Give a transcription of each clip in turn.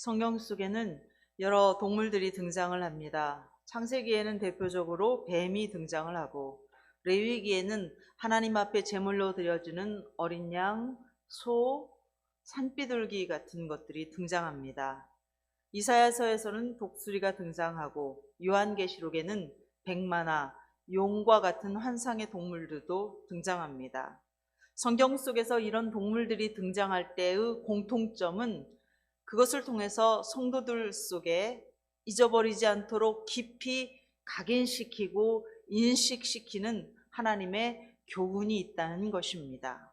성경 속에는 여러 동물들이 등장을 합니다. 창세기에는 대표적으로 뱀이 등장을 하고, 레위기에는 하나님 앞에 제물로 드려지는 어린 양, 소, 산비둘기 같은 것들이 등장합니다. 이사야서에서는 독수리가 등장하고, 요한계시록에는 백마나 용과 같은 환상의 동물들도 등장합니다. 성경 속에서 이런 동물들이 등장할 때의 공통점은 그것을 통해서 성도들 속에 잊어버리지 않도록 깊이 각인시키고 인식시키는 하나님의 교훈이 있다는 것입니다.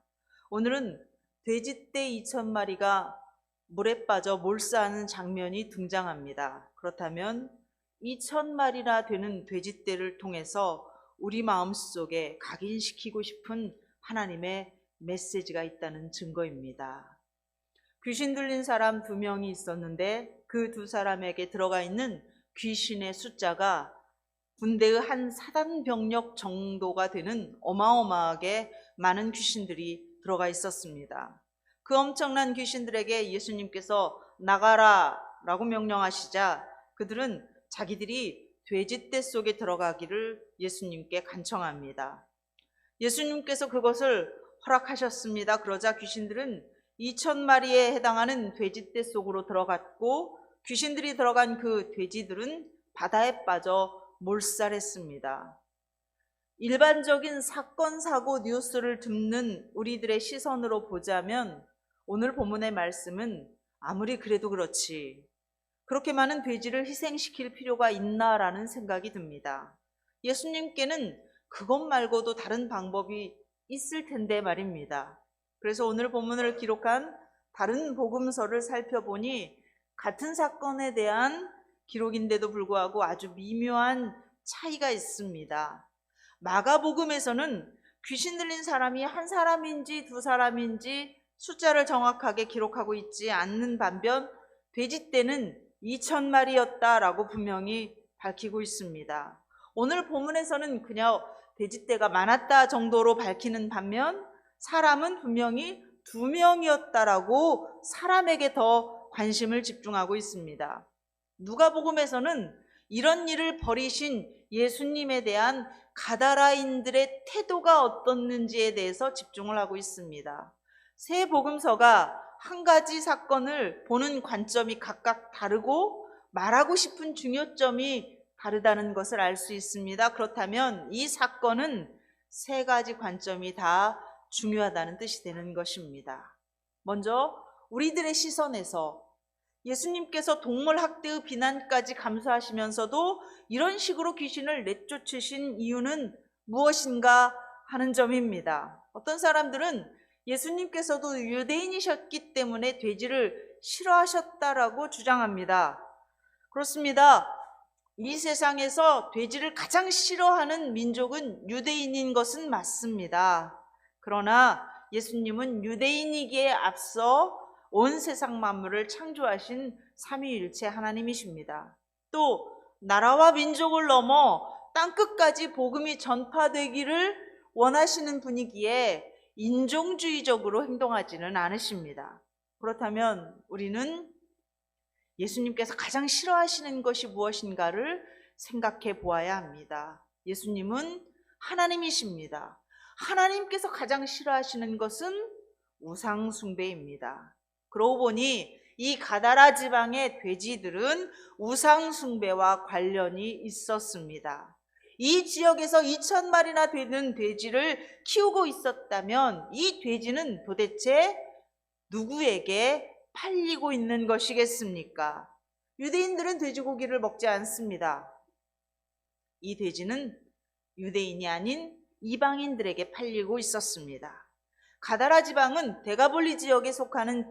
오늘은 돼지떼 2,000마리가 물에 빠져 몰사하는 장면이 등장합니다. 그렇다면 2,000마리나 되는 돼지떼를 통해서 우리 마음속에 각인시키고 싶은 하나님의 메시지가 있다는 증거입니다. 귀신 들린 사람 2명이 있었는데 그 2사람에게 들어가 있는 귀신의 숫자가 군대의 한 사단병력 정도가 되는 어마어마하게 많은 귀신들이 들어가 있었습니다. 그 엄청난 귀신들에게 예수님께서 나가라 라고 명령하시자 그들은 자기들이 돼지떼 속에 들어가기를 예수님께 간청합니다. 예수님께서 그것을 허락하셨습니다. 그러자 귀신들은 2,000마리에 해당하는 돼지떼 속으로 들어갔고, 귀신들이 들어간 그 돼지들은 바다에 빠져 몰살했습니다. 일반적인 사건, 사고, 뉴스를 듣는 우리들의 시선으로 보자면 오늘 본문의 말씀은 아무리 그래도 그렇지, 그렇게 많은 돼지를 희생시킬 필요가 있나라는 생각이 듭니다. 예수님께는 그것 말고도 다른 방법이 있을 텐데 말입니다. 그래서 오늘 본문을 기록한 다른 복음서를 살펴보니 같은 사건에 대한 기록인데도 불구하고 아주 미묘한 차이가 있습니다. 마가복음에서는 귀신 들린 사람이 한 사람인지 2사람인지 숫자를 정확하게 기록하고 있지 않는 반면 돼지떼는 2,000마리였다라고 분명히 밝히고 있습니다. 오늘 본문에서는 그냥 돼지떼가 많았다 정도로 밝히는 반면 사람은 분명히 2명이었다라고 사람에게 더 관심을 집중하고 있습니다. 누가복음에서는 이런 일을 벌이신 예수님에 대한 가다라인들의 태도가 어떻는지에 대해서 집중을 하고 있습니다. 세 복음서가 한 가지 사건을 보는 관점이 각각 다르고 말하고 싶은 중요점이 다르다는 것을 알 수 있습니다. 그렇다면 이 사건은 3가지 관점이 다 중요하다는 뜻이 되는 것입니다. 먼저 우리들의 시선에서 예수님께서 동물학대의 비난까지 감수하시면서도 이런 식으로 귀신을 내쫓으신 이유는 무엇인가 하는 점입니다. 어떤 사람들은 예수님께서도 유대인이셨기 때문에 돼지를 싫어하셨다라고 주장합니다. 그렇습니다. 이 세상에서 돼지를 가장 싫어하는 민족은 유대인인 것은 맞습니다. 그러나 예수님은 유대인이기에 앞서 온 세상 만물을 창조하신 삼위일체 하나님이십니다. 또 나라와 민족을 넘어 땅끝까지 복음이 전파되기를 원하시는 분이기에 인종주의적으로 행동하지는 않으십니다. 그렇다면 우리는 예수님께서 가장 싫어하시는 것이 무엇인가를 생각해 보아야 합니다. 예수님은 하나님이십니다. 하나님께서 가장 싫어하시는 것은 우상 숭배입니다. 그러고 보니 이 가다라 지방의 돼지들은 우상 숭배와 관련이 있었습니다. 이 지역에서 2,000마리나 되는 돼지를 키우고 있었다면 이 돼지는 도대체 누구에게 팔리고 있는 것이겠습니까? 유대인들은 돼지고기를 먹지 않습니다. 이 돼지는 유대인이 아닌 이방인들에게 팔리고 있었습니다. 가다라 지방은 데가볼리 지역에 속하는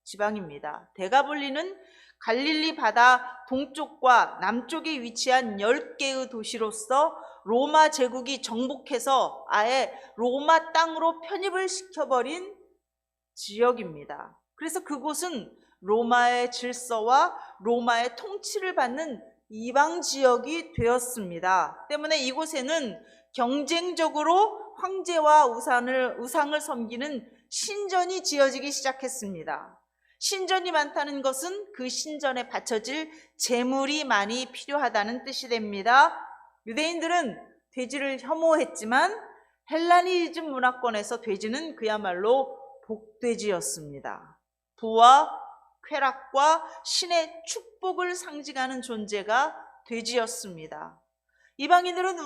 지방입니다. 데가볼리는 갈릴리 바다 동쪽과 남쪽에 위치한 10개의 도시로서 로마 제국이 정복해서 아예 로마 땅으로 편입을 시켜버린 지역입니다. 그래서 그곳은 로마의 질서와 로마의 통치를 받는 이방 지역이 되었습니다. 때문에 이곳에는 경쟁적으로 황제와 우상을 섬기는 신전이 지어지기 시작했습니다. 신전이 많다는 것은 그 신전에 바쳐질 제물이 많이 필요하다는 뜻이 됩니다. 유대인들은 돼지를 혐오했지만 헬라니즘 문화권에서 돼지는 그야말로 복돼지였습니다. 부와 쾌락과 신의 축복을 상징하는 존재가 돼지였습니다. 이방인들은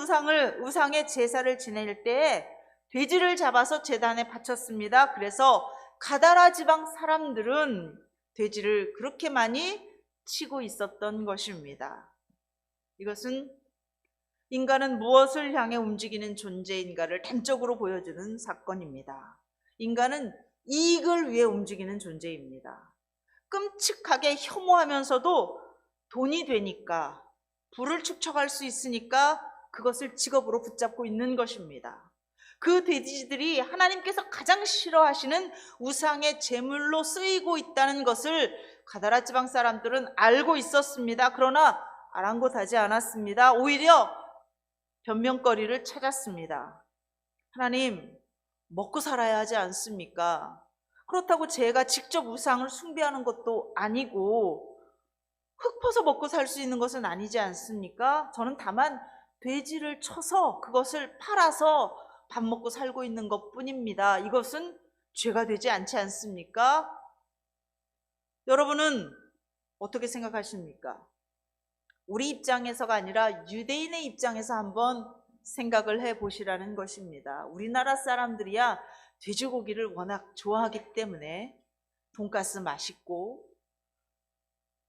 우상의 제사를 지낼 때에 돼지를 잡아서 제단에 바쳤습니다. 그래서 가다라 지방 사람들은 돼지를 그렇게 많이 치고 있었던 것입니다. 이것은 인간은 무엇을 향해 움직이는 존재인가를 단적으로 보여주는 사건입니다. 인간은 이익을 위해 움직이는 존재입니다. 끔찍하게 혐오하면서도 돈이 되니까, 부를 축적할 수 있으니까 그것을 직업으로 붙잡고 있는 것입니다. 그 돼지들이 하나님께서 가장 싫어하시는 우상의 제물로 쓰이고 있다는 것을 가다라 지방 사람들은 알고 있었습니다. 그러나 아랑곳하지 않았습니다. 오히려 변명거리를 찾았습니다. 하나님, 먹고 살아야 하지 않습니까? 그렇다고 제가 직접 우상을 숭배하는 것도 아니고 흙 퍼서 먹고 살 수 있는 것은 아니지 않습니까? 저는 다만 돼지를 쳐서 그것을 팔아서 밥 먹고 살고 있는 것뿐입니다. 이것은 죄가 되지 않지 않습니까? 여러분은 어떻게 생각하십니까? 우리 입장에서가 아니라 유대인의 입장에서 한번 생각을 해보시라는 것입니다. 우리나라 사람들이야 돼지고기를 워낙 좋아하기 때문에 돈가스 맛있고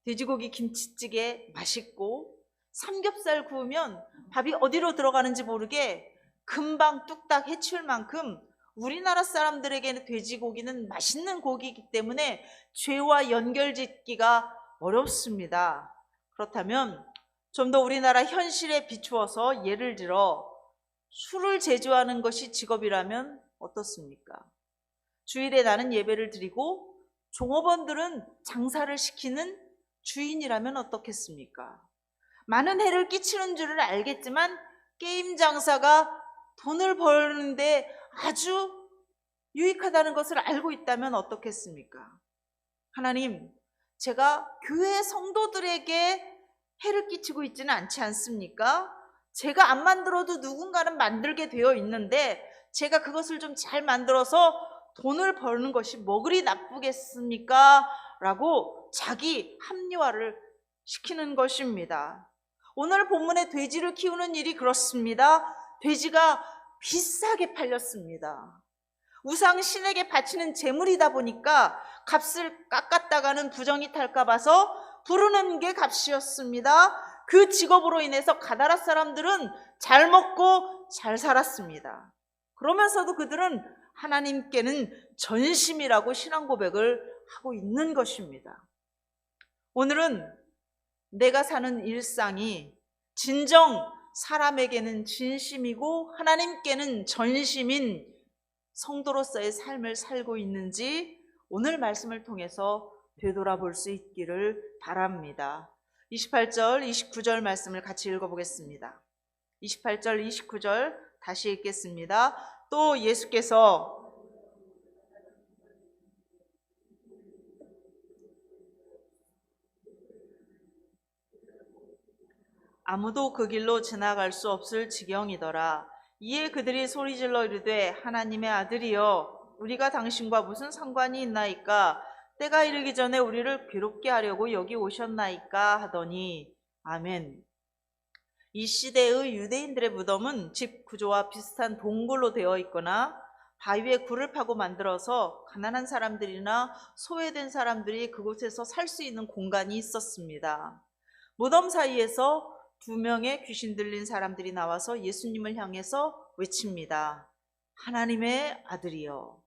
돼지고기 김치찌개 맛있고 삼겹살 구우면 밥이 어디로 들어가는지 모르게 금방 뚝딱 해치울 만큼 우리나라 사람들에게는 돼지고기는 맛있는 고기이기 때문에 죄와 연결짓기가 어렵습니다. 그렇다면 좀 더 우리나라 현실에 비추어서 예를 들어 술을 제조하는 것이 직업이라면 어떻습니까? 주일에 나는 예배를 드리고 종업원들은 장사를 시키는 주인이라면 어떻겠습니까? 많은 해를 끼치는 줄을 알겠지만 게임 장사가 돈을 버는데 아주 유익하다는 것을 알고 있다면 어떻겠습니까? 하나님, 제가 교회 성도들에게 해를 끼치고 있지는 않지 않습니까? 제가 안 만들어도 누군가는 만들게 되어 있는데 제가 그것을 좀 잘 만들어서 돈을 버는 것이 뭐 그리 나쁘겠습니까? 라고 자기 합리화를 시키는 것입니다. 오늘 본문의 돼지를 키우는 일이 그렇습니다. 돼지가 비싸게 팔렸습니다. 우상 신에게 바치는 제물이다 보니까 값을 깎았다가는 부정이 탈까 봐서 부르는 게 값이었습니다. 그 직업으로 인해서 가다라 사람들은 잘 먹고 잘 살았습니다. 그러면서도 그들은 하나님께는 전심이라고 신앙 고백을 하고 있는 것입니다. 오늘은 내가 사는 일상이 진정 사람에게는 진심이고 하나님께는 전심인 성도로서의 삶을 살고 있는지 오늘 말씀을 통해서 되돌아볼 수 있기를 바랍니다. 28절, 29절 말씀을 같이 읽어보겠습니다. 28절, 29절 다시 읽겠습니다. 또 예수께서 아무도 그 길로 지나갈 수 없을 지경이더라. 이에 그들이 소리질러 이르되 하나님의 아들이여 우리가 당신과 무슨 상관이 있나이까? 때가 이르기 전에 우리를 괴롭게 하려고 여기 오셨나이까? 하더니 아멘. 이 시대의 유대인들의 무덤은 집 구조와 비슷한 동굴로 되어 있거나 바위에 굴을 파고 만들어서 가난한 사람들이나 소외된 사람들이 그곳에서 살 수 있는 공간이 있었습니다. 무덤 사이에서 2명의 귀신 들린 사람들이 나와서 예수님을 향해서 외칩니다. 하나님의 아들이여.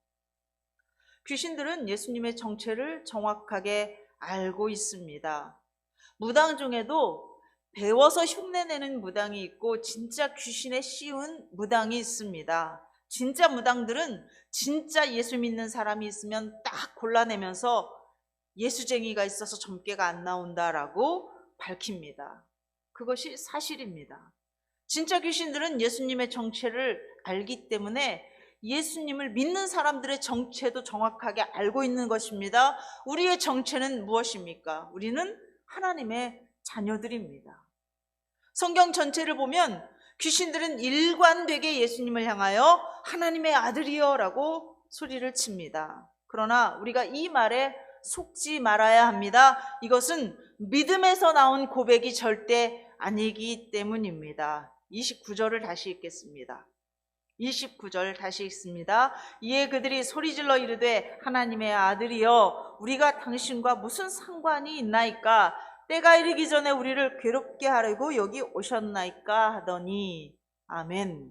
귀신들은 예수님의 정체를 정확하게 알고 있습니다. 무당 중에도 배워서 흉내내는 무당이 있고 진짜 귀신에 씌운 무당이 있습니다. 진짜 무당들은 진짜 예수 믿는 사람이 있으면 딱 골라내면서 예수쟁이가 있어서 점괘가 안 나온다라고 밝힙니다. 그것이 사실입니다. 진짜 귀신들은 예수님의 정체를 알기 때문에 예수님을 믿는 사람들의 정체도 정확하게 알고 있는 것입니다. 우리의 정체는 무엇입니까? 우리는 하나님의 자녀들입니다. 성경 전체를 보면 귀신들은 일관되게 예수님을 향하여 하나님의 아들이여 라고 소리를 칩니다. 그러나 우리가 이 말에 속지 말아야 합니다. 이것은 믿음에서 나온 고백이 절대 아니기 때문입니다. 29절을 다시 읽겠습니다. 29절 다시 읽습니다. 이에 그들이 소리질러 이르되 하나님의 아들이여 우리가 당신과 무슨 상관이 있나이까? 때가 이르기 전에 우리를 괴롭게 하려고 여기 오셨나이까 하더니 아멘.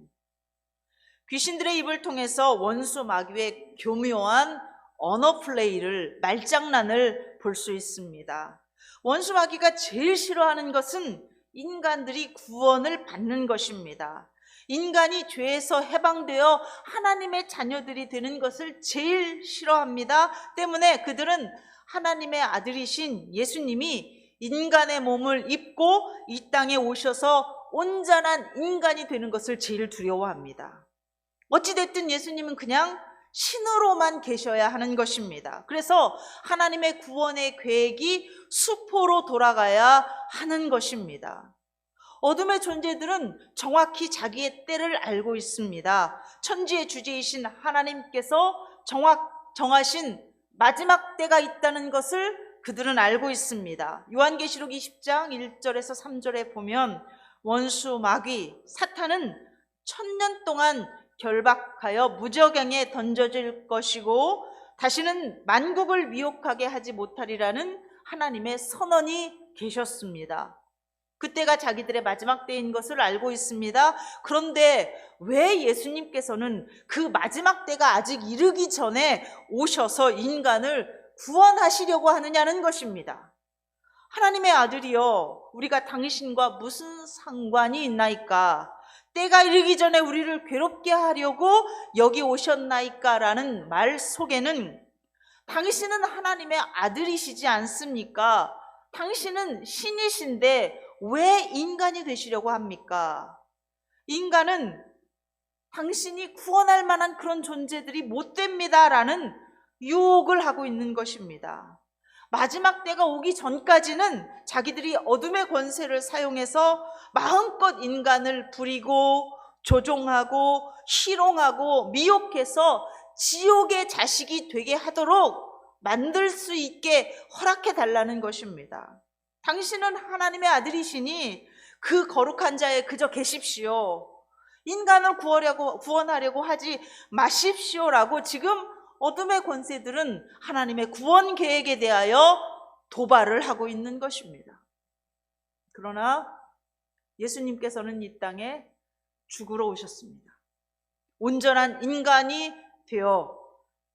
귀신들의 입을 통해서 원수 마귀의 교묘한 언어 플레이를, 말장난을 볼 수 있습니다. 원수 마귀가 제일 싫어하는 것은 인간들이 구원을 받는 것입니다. 인간이 죄에서 해방되어 하나님의 자녀들이 되는 것을 제일 싫어합니다. 때문에 그들은 하나님의 아들이신 예수님이 인간의 몸을 입고 이 땅에 오셔서 온전한 인간이 되는 것을 제일 두려워합니다. 어찌됐든 예수님은 그냥 신으로만 계셔야 하는 것입니다. 그래서 하나님의 구원의 계획이 수포로 돌아가야 하는 것입니다. 어둠의 존재들은 정확히 자기의 때를 알고 있습니다. 천지의 주제이신 하나님께서 정하신 마지막 때가 있다는 것을 그들은 알고 있습니다. 요한계시록 20장 1절에서 3절에 보면 원수 마귀 사탄은 1000년 동안 결박하여 무저갱에 던져질 것이고 다시는 만국을 미혹하게 하지 못하리라는 하나님의 선언이 계셨습니다. 그때가 자기들의 마지막 때인 것을 알고 있습니다. 그런데 왜 예수님께서는 그 마지막 때가 아직 이르기 전에 오셔서 인간을 구원하시려고 하느냐는 것입니다. 하나님의 아들이여 우리가 당신과 무슨 상관이 있나이까? 때가 이르기 전에 우리를 괴롭게 하려고 여기 오셨나이까? 라는 말 속에는 당신은 하나님의 아들이시지 않습니까? 당신은 신이신데 왜 인간이 되시려고 합니까? 인간은 당신이 구원할 만한 그런 존재들이 못 됩니다 라는 유혹을 하고 있는 것입니다. 마지막 때가 오기 전까지는 자기들이 어둠의 권세를 사용해서 마음껏 인간을 부리고 조종하고 희롱하고 미혹해서 지옥의 자식이 되게 하도록 만들 수 있게 허락해 달라는 것입니다. 당신은 하나님의 아들이시니 그 거룩한 자에 그저 계십시오. 인간을 구원하려고 하지 마십시오라고 지금 어둠의 권세들은 하나님의 구원 계획에 대하여 도발을 하고 있는 것입니다. 그러나 예수님께서는 이 땅에 죽으러 오셨습니다. 온전한 인간이 되어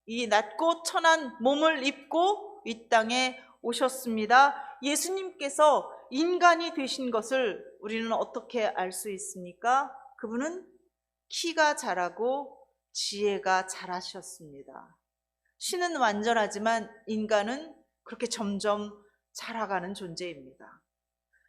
이 낮고 천한 몸을 입고 이 땅에 오셨습니다. 예수님께서 인간이 되신 것을 우리는 어떻게 알 수 있습니까? 그분은 키가 자라고 지혜가 자라셨습니다. 신은 완전하지만 인간은 그렇게 점점 자라가는 존재입니다.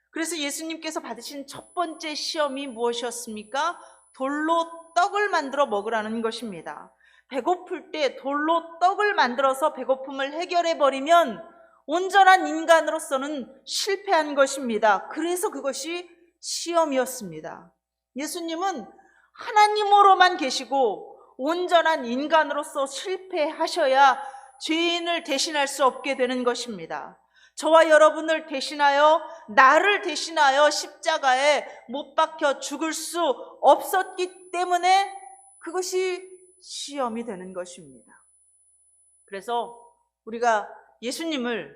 그래서 예수님께서 받으신 첫 번째 시험이 무엇이었습니까? 돌로 떡을 만들어 먹으라는 것입니다. 배고플 때 돌로 떡을 만들어서 배고픔을 해결해버리면 온전한 인간으로서는 실패한 것입니다. 그래서 그것이 시험이었습니다. 예수님은 하나님으로만 계시고 온전한 인간으로서 실패하셔야 죄인을 대신할 수 없게 되는 것입니다. 저와 여러분을 대신하여 나를 대신하여 십자가에 못 박혀 죽을 수 없었기 때문에 그것이 시험이 되는 것입니다. 그래서 우리가 예수님을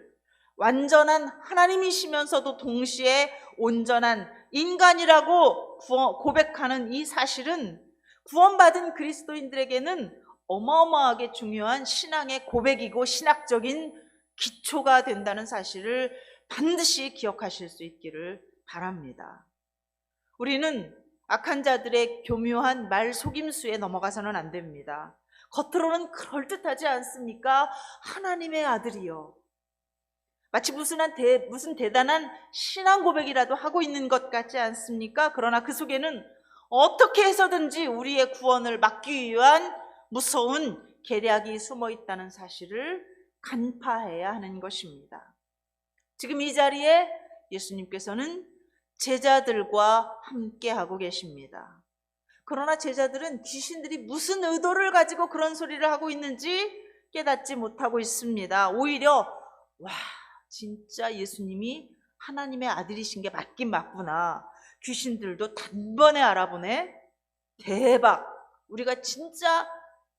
완전한 하나님이시면서도 동시에 온전한 인간이라고 고백하는 이 사실은 구원받은 그리스도인들에게는 어마어마하게 중요한 신앙의 고백이고 신학적인 기초가 된다는 사실을 반드시 기억하실 수 있기를 바랍니다. 우리는 악한 자들의 교묘한 말 속임수에 넘어가서는 안 됩니다. 겉으로는 그럴듯하지 않습니까? 하나님의 아들이요. 마치 무슨 대단한 신앙 고백이라도 하고 있는 것 같지 않습니까? 그러나 그 속에는 어떻게 해서든지 우리의 구원을 막기 위한 무서운 계략이 숨어 있다는 사실을 간파해야 하는 것입니다. 지금 이 자리에 예수님께서는 제자들과 함께하고 계십니다. 그러나 제자들은 귀신들이 무슨 의도를 가지고 그런 소리를 하고 있는지 깨닫지 못하고 있습니다. 오히려 와, 진짜 예수님이 하나님의 아들이신 게 맞긴 맞구나. 귀신들도 단번에 알아보네. 대박. 우리가 진짜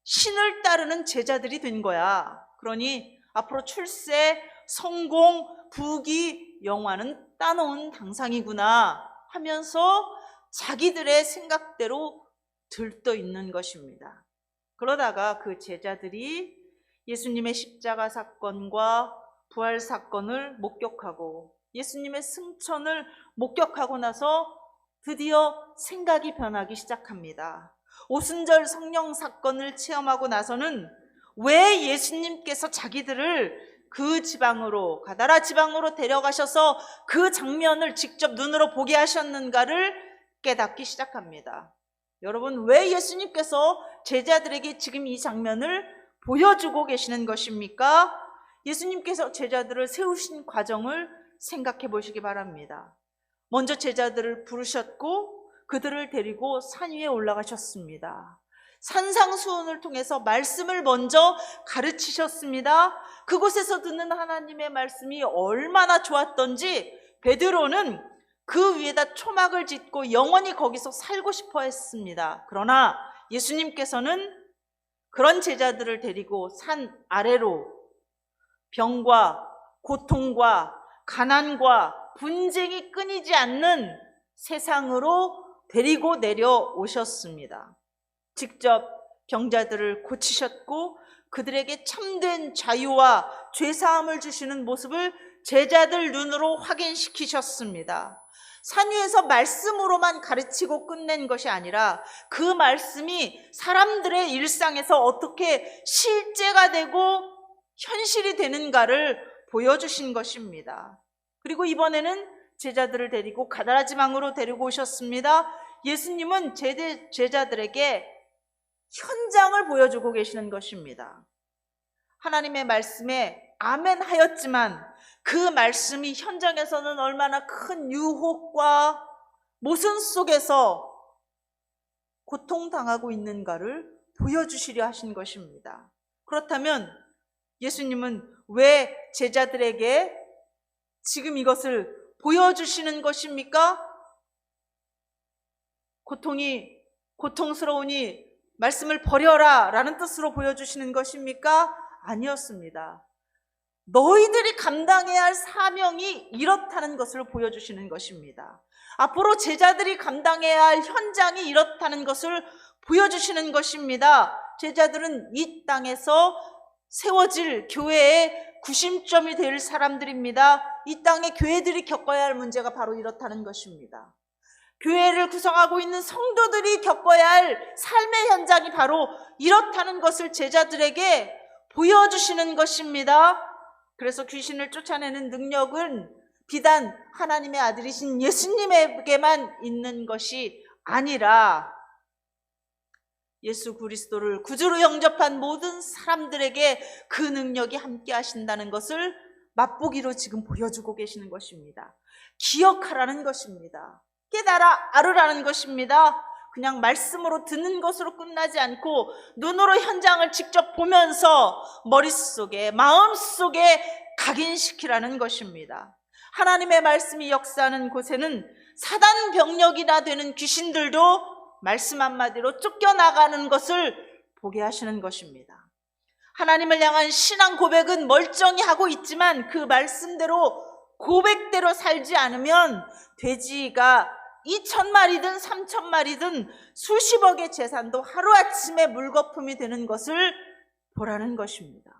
신을 따르는 제자들이 된 거야. 그러니 앞으로 출세, 성공, 부귀, 영화는 따놓은 당상이구나 하면서 자기들의 생각대로 들떠 있는 것입니다. 그러다가 그 제자들이 예수님의 십자가 사건과 부활 사건을 목격하고 예수님의 승천을 목격하고 나서 드디어 생각이 변하기 시작합니다. 오순절 성령 사건을 체험하고 나서는 왜 예수님께서 자기들을 그 지방으로, 가다라 지방으로 데려가셔서 그 장면을 직접 눈으로 보게 하셨는가를 깨닫기 시작합니다. 여러분, 왜 예수님께서 제자들에게 지금 이 장면을 보여주고 계시는 것입니까? 예수님께서 제자들을 세우신 과정을 생각해 보시기 바랍니다. 먼저 제자들을 부르셨고 그들을 데리고 산 위에 올라가셨습니다. 산상수훈을 통해서 말씀을 먼저 가르치셨습니다. 그곳에서 듣는 하나님의 말씀이 얼마나 좋았던지 베드로는 그 위에다 초막을 짓고 영원히 거기서 살고 싶어 했습니다. 그러나 예수님께서는 그런 제자들을 데리고 산 아래로 병과 고통과 가난과 분쟁이 끊이지 않는 세상으로 데리고 내려오셨습니다. 직접 병자들을 고치셨고 그들에게 참된 자유와 죄사함을 주시는 모습을 제자들 눈으로 확인시키셨습니다. 산 위에서 말씀으로만 가르치고 끝낸 것이 아니라 그 말씀이 사람들의 일상에서 어떻게 실제가 되고 현실이 되는가를 보여주신 것입니다. 그리고 이번에는 제자들을 데리고 가다라 지방으로 데리고 오셨습니다. 예수님은 제자들에게 현장을 보여주고 계시는 것입니다. 하나님의 말씀에 아멘 하였지만 그 말씀이 현장에서는 얼마나 큰 유혹과 모순 속에서 고통당하고 있는가를 보여주시려 하신 것입니다. 그렇다면 예수님은 왜 제자들에게 지금 이것을 보여주시는 것입니까? 고통스러우니 말씀을 버려라 라는 뜻으로 보여주시는 것입니까? 아니었습니다. 너희들이 감당해야 할 사명이 이렇다는 것을 보여주시는 것입니다. 앞으로 제자들이 감당해야 할 현장이 이렇다는 것을 보여주시는 것입니다. 제자들은 이 땅에서 세워질 교회의 구심점이 될 사람들입니다. 이 땅의 교회들이 겪어야 할 문제가 바로 이렇다는 것입니다. 교회를 구성하고 있는 성도들이 겪어야 할 삶의 현장이 바로 이렇다는 것을 제자들에게 보여주시는 것입니다. 그래서 귀신을 쫓아내는 능력은 비단 하나님의 아들이신 예수님에게만 있는 것이 아니라 예수 그리스도를 구주로 영접한 모든 사람들에게 그 능력이 함께 하신다는 것을 맛보기로 지금 보여주고 계시는 것입니다. 기억하라는 것입니다. 깨달아 알으라는 것입니다. 그냥 말씀으로 듣는 것으로 끝나지 않고 눈으로 현장을 직접 보면서 머릿속에 마음속에 각인시키라는 것입니다. 하나님의 말씀이 역사하는 곳에는 사단 병력이나 되는 귀신들도 말씀 한마디로 쫓겨나가는 것을 보게 하시는 것입니다. 하나님을 향한 신앙 고백은 멀쩡히 하고 있지만 그 말씀대로 고백대로 살지 않으면 돼지가 2,000마리든 3,000마리든 수십억의 재산도 하루아침에 물거품이 되는 것을 보라는 것입니다.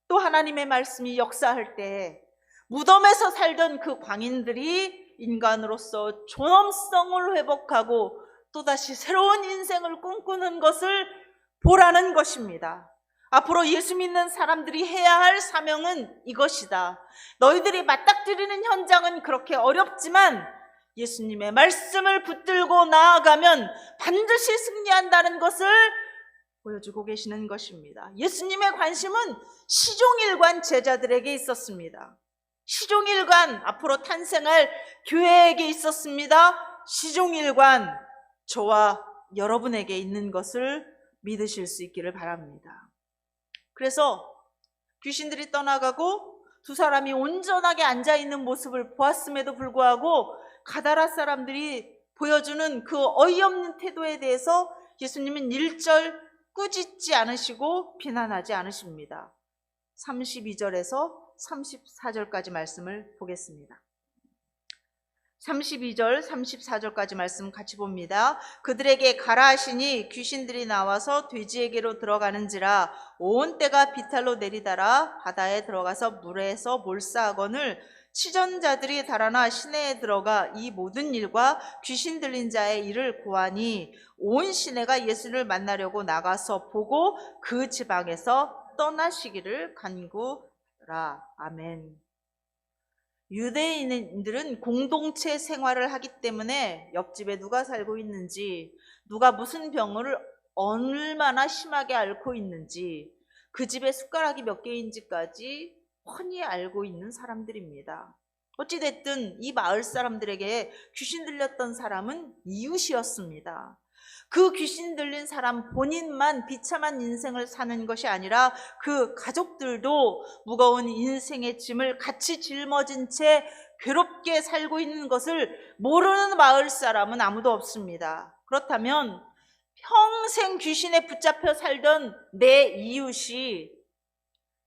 또 하나님의 말씀이 역사할 때 무덤에서 살던 그 광인들이 인간으로서 존엄성을 회복하고 또다시 새로운 인생을 꿈꾸는 것을 보라는 것입니다. 앞으로 예수 믿는 사람들이 해야 할 사명은 이것이다. 너희들이 맞닥뜨리는 현장은 그렇게 어렵지만 예수님의 말씀을 붙들고 나아가면 반드시 승리한다는 것을 보여주고 계시는 것입니다. 예수님의 관심은 시종일관 제자들에게 있었습니다. 시종일관 앞으로 탄생할 교회에게 있었습니다. 시종일관 저와 여러분에게 있는 것을 믿으실 수 있기를 바랍니다. 그래서 귀신들이 떠나가고 두 사람이 온전하게 앉아있는 모습을 보았음에도 불구하고 가다라 사람들이 보여주는 그 어이없는 태도에 대해서 예수님은 1절 꾸짖지 않으시고 비난하지 않으십니다. 32절에서 34절까지 말씀을 보겠습니다. 32절, 34절까지 말씀 같이 봅니다. 그들에게 가라 하시니 귀신들이 나와서 돼지에게로 들어가는지라 온 때가 비탈로 내리다라 바다에 들어가서 물에서 몰사하거늘 치전자들이 달아나 시내에 들어가 이 모든 일과 귀신 들린 자의 일을 고하니 온 시내가 예수를 만나려고 나가서 보고 그 지방에서 떠나시기를 간구하라. 아멘. 유대인들은 공동체 생활을 하기 때문에 옆집에 누가 살고 있는지, 누가 무슨 병을 얼마나 심하게 앓고 있는지, 그 집에 숟가락이 몇 개인지까지 훤히 알고 있는 사람들입니다. 어찌됐든 이 마을 사람들에게 귀신 들렸던 사람은 이웃이었습니다. 그 귀신 들린 사람 본인만 비참한 인생을 사는 것이 아니라 그 가족들도 무거운 인생의 짐을 같이 짊어진 채 괴롭게 살고 있는 것을 모르는 마을 사람은 아무도 없습니다. 그렇다면 평생 귀신에 붙잡혀 살던 내 이웃이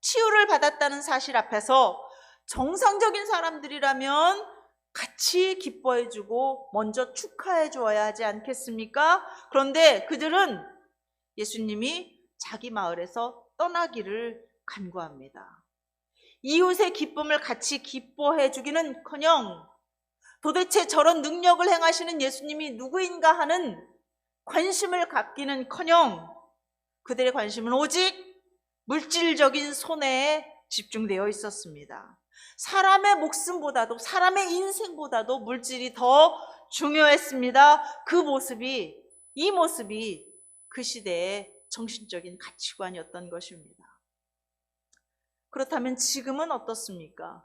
치유를 받았다는 사실 앞에서 정상적인 사람들이라면 같이 기뻐해주고 먼저 축하해 주어야 하지 않겠습니까? 그런데 그들은 예수님이 자기 마을에서 떠나기를 간구합니다. 이웃의 기쁨을 같이 기뻐해 주기는커녕 도대체 저런 능력을 행하시는 예수님이 누구인가 하는 관심을 갖기는커녕 그들의 관심은 오직 물질적인 손해에 집중되어 있었습니다. 사람의 목숨보다도, 사람의 인생보다도 물질이 더 중요했습니다. 이 모습이 그 시대의 정신적인 가치관이었던 것입니다. 그렇다면 지금은 어떻습니까?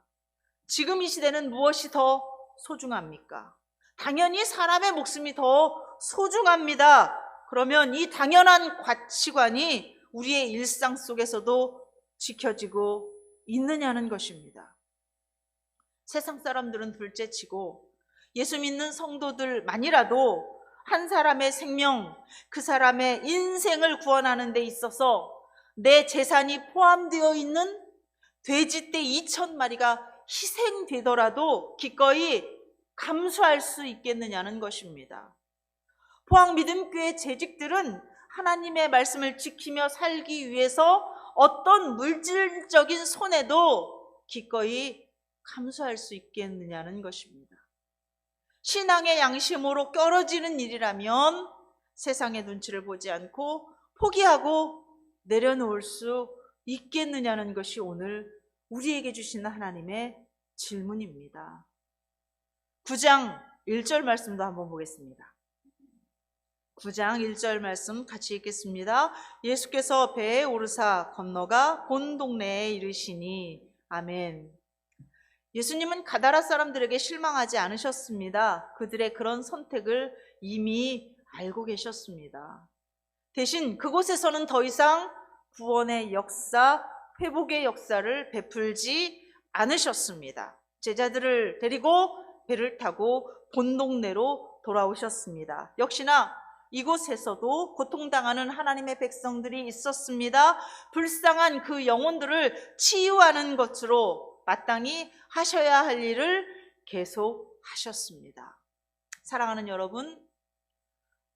지금 이 시대는 무엇이 더 소중합니까? 당연히 사람의 목숨이 더 소중합니다. 그러면 이 당연한 가치관이 우리의 일상 속에서도 지켜지고 있느냐는 것입니다. 세상 사람들은 둘째치고 예수 믿는 성도들만이라도 한 사람의 생명, 그 사람의 인생을 구원하는 데 있어서 내 재산이 포함되어 있는 돼지떼 2,000마리가 희생되더라도 기꺼이 감수할 수 있겠느냐는 것입니다. 포항 믿음교회 재직들은 하나님의 말씀을 지키며 살기 위해서 어떤 물질적인 손해도 기꺼이 감수할 수 있겠느냐는 것입니다. 신앙의 양심으로 껴러지는 일이라면 세상의 눈치를 보지 않고 포기하고 내려놓을 수 있겠느냐는 것이 오늘 우리에게 주시는 하나님의 질문입니다. 9장 1절 말씀도 한번 보겠습니다. 9장 1절 말씀 같이 읽겠습니다. 예수께서 배에 오르사 건너가 본 동네에 이르시니. 아멘. 예수님은 가다라 사람들에게 실망하지 않으셨습니다. 그들의 그런 선택을 이미 알고 계셨습니다. 대신 그곳에서는 더 이상 구원의 역사, 회복의 역사를 베풀지 않으셨습니다. 제자들을 데리고 배를 타고 본 동네로 돌아오셨습니다. 역시나 이곳에서도 고통당하는 하나님의 백성들이 있었습니다. 불쌍한 그 영혼들을 치유하는 것으로 마땅히 하셔야 할 일을 계속 하셨습니다. 사랑하는 여러분,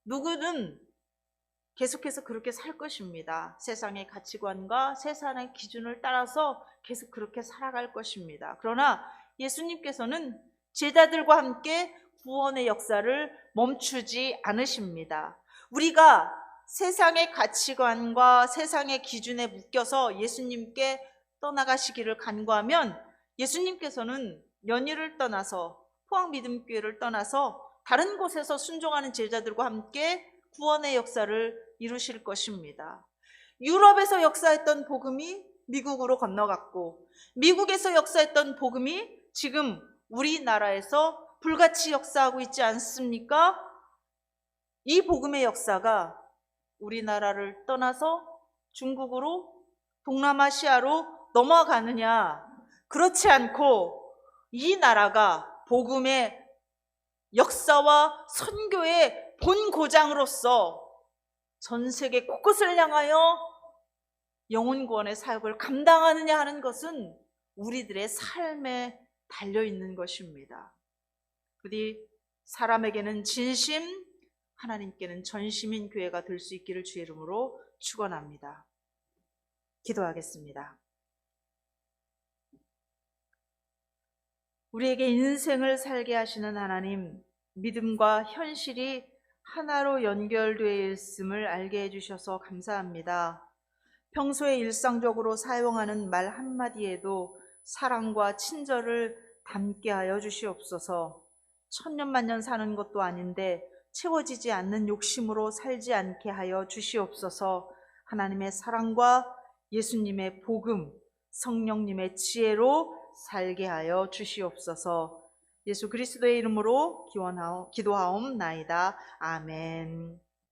누구든 계속해서 그렇게 살 것입니다. 세상의 가치관과 세상의 기준을 따라서 계속 그렇게 살아갈 것입니다. 그러나 예수님께서는 제자들과 함께 구원의 역사를 멈추지 않으십니다. 우리가 세상의 가치관과 세상의 기준에 묶여서 예수님께 떠나가시기를 간구하면 예수님께서는 연희를 떠나서 포항 믿음교회를 떠나서 다른 곳에서 순종하는 제자들과 함께 구원의 역사를 이루실 것입니다. 유럽에서 역사했던 복음이 미국으로 건너갔고, 미국에서 역사했던 복음이 지금 우리나라에서 불같이 역사하고 있지 않습니까? 이 복음의 역사가 우리나라를 떠나서 중국으로, 동남아시아로 넘어가느냐? 그렇지 않고 이 나라가 복음의 역사와 선교의 본고장으로서 전 세계 곳곳을 향하여 영혼 구원의 사역을 감당하느냐 하는 것은 우리들의 삶에 달려있는 것입니다. 부디 사람에게는 진심, 하나님께는 전심인 교회가 될 수 있기를 주의 이름으로 축원합니다. 기도하겠습니다. 우리에게 인생을 살게 하시는 하나님, 믿음과 현실이 하나로 연결되어 있음을 알게 해주셔서 감사합니다. 평소에 일상적으로 사용하는 말 한마디에도 사랑과 친절을 담게 하여 주시옵소서. 천년만년 사는 것도 아닌데 채워지지 않는 욕심으로 살지 않게 하여 주시옵소서. 하나님의 사랑과 예수님의 복음, 성령님의 지혜로 살게 하여 주시옵소서. 예수 그리스도의 이름으로 기도하옵나이다. 아멘.